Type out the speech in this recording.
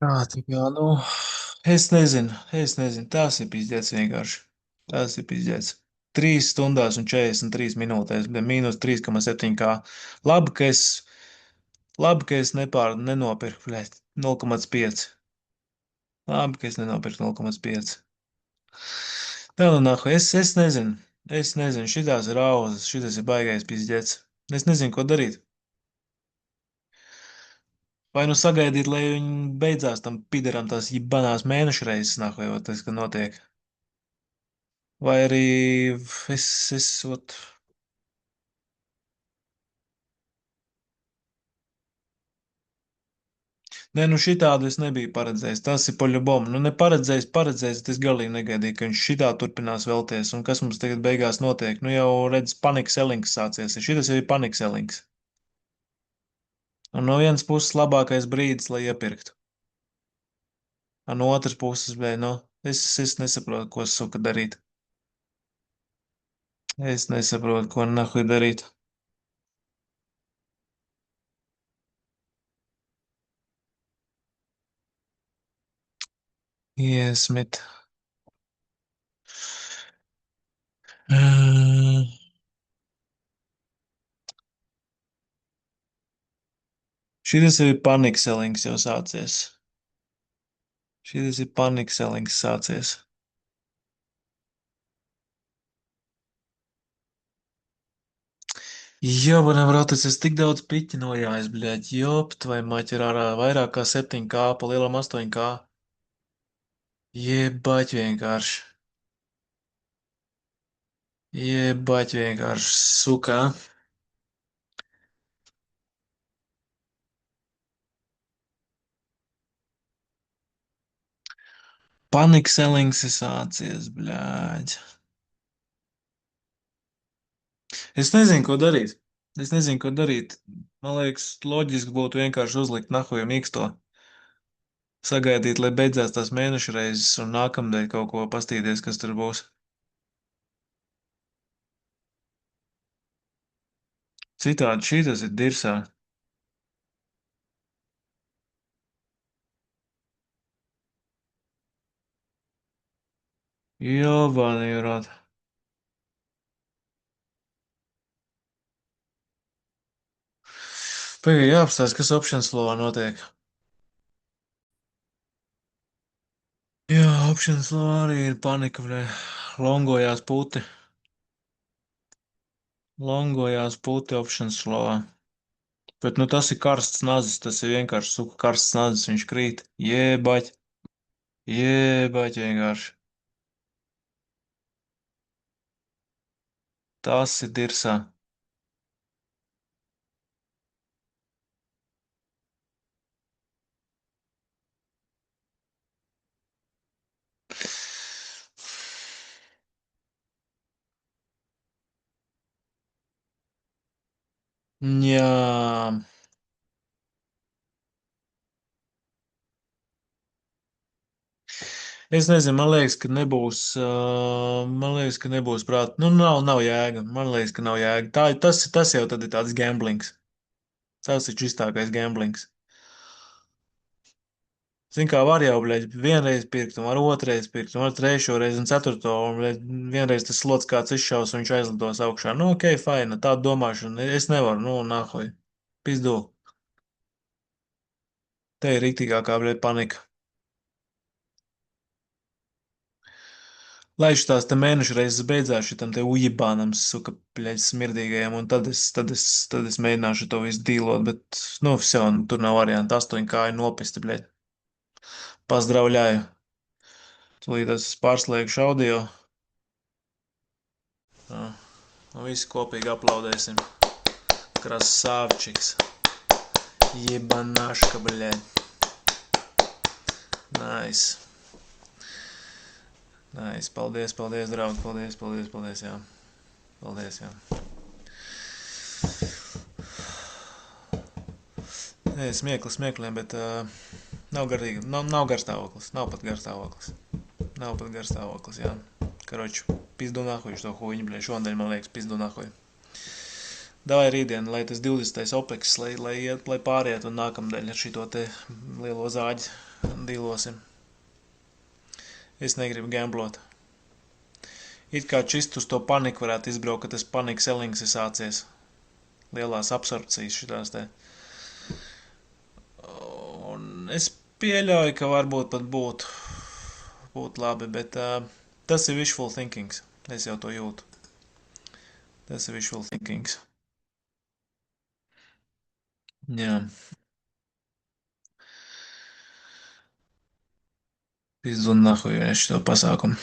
Tā, tā kā, es nezinu, tās ir pizdzēts vienkārši. Tās ir pizdzēts. 3 stundas un 43 minūtēs, bet mīnus 3,7 kā. Labi, ka es, labi, ka es nenopirku, bļēt, 0,5. Labi, ka es nenopirku 0,5. Tā nu nahu, es nezinu, šitās ir auzas, šitas ir baigais pizdzēts. Es nezinu, ko darīt. Vai nu sagaidīt, lai viņi beidzās tam pideram tās jibanās mēneša reizes, nahu, jau tas, ka notiek. Vai arī ot, nē, nu šitādu es nebiju paredzējis. Tas ir poļubom. Nu, neparedzējis, bet es galīgi negaidīju, ka viņš šitā turpinās vēlties. Un kas mums tagad beigās notiek? Nu, jau redz, panikas selings sācies. Šitas jau ir panikas selings. Un no vienas puses labākais brīdis, lai iepirktu. Un no otras puses, bē, nu, es nesaprotu, ko suka darīt. Es nesaprotu, ko nahuj darīt. Iesmit. Uh, Šitas jau ir panikas selings jau sācies. Šitas ir panikas selings sācies. Jobanam rotas, es tik daudz piķi nojājis, bļēģ, jopt, vai maķi ir ārā vairāk kā 7K, pa lielam 8K. Jebaļ vienkārši. Jebaļ vienkārši, suka. Panikas selings ir sācies, bļēģ. Es nezinu, ko darīt. Es nezinu, ko darīt. Man liekas, loģiski būtu vienkārši uzlikt nahuja mīksto. Sagaidīt, lai beidzās tās mēneša reizes un nākamdēļ kaut ko pastīties, kas tur būs. Citādi šitas ir dirsā. Jobani rot. Pagaid, jāapstāsta, kas options flowā notiek. Jā, options flowā arī ir panika, bre. Longojās puti. Longojās puti options flowā. Bet, nu, tas ir karsts nazis, tas ir vienkārši suka karsts nazis, viņš krīt. Jēbaļ, jēbaļ vienkārši. Tas ir dirsā. Jā, es nezinu, man liekas, ka nebūs prāt. Nu, nav jēga. Man liekas, ka nav jēga. Tas jau tad ir tāds gamblings. Tas ir čistākais gamblings. Zin kā var jau, bļaļ, vienreiz pirkt, un var otrreiz pirkt, un var trešo reizi un ceturto, un, bļaļ, vienreiz tas slots kāds izšaus, un viņš aizlidos augšā. Nu, ok, fine, tādu domāšanu. Es nevaru, nu, nahoj. Pizdu. Te ir riktīgākā, bļaļ, panika. Lai tās te mēneša reizes beidzās šitam te ujibānam, suka, bļaļ, smirdīgajam, un tad es mēģināšu to visu dīlot, bet, nu, все, tur nav variantu. 8K ir nopisti, bļaļ. Pazdravļāju. Tūlīt es pārslēgšu audio. Jā. Un visi kopīgi aplaudēsim. Krasavčiks. Jebanaška, bļaļ. Nice. Nice. Paldies, paldies, draugi. Paldies, paldies, paldies, jā. Paldies, jā. Nē, smieklis smiekliem, bet nav garīgi. Nav garstāvoklis. Nav pat garstāvoklis. Nav pat garstāvoklis, jā. Karoči, pizdu nahuj šo huņu, bļaļ. Šonadēļ, man liekas, pizdu nahuj. Davai rītdien, lai tas 20. opeks, lai pāriet un nākamdēļ ar šito te lielo zāģi dīlosim. Es negribu gamblot. It kā čist uz to paniku varētu izbraukt, ka tas panikas selings ir sācies. Lielās absorpcijas šitās te. Un es pieļauju, ka varbūt pat būtu labi, bet tas ir wishful thinking. Es jau to jūtu. Tas ir wishful thinking. Jā, pizdu nahuj vienkārši šo pasākumu.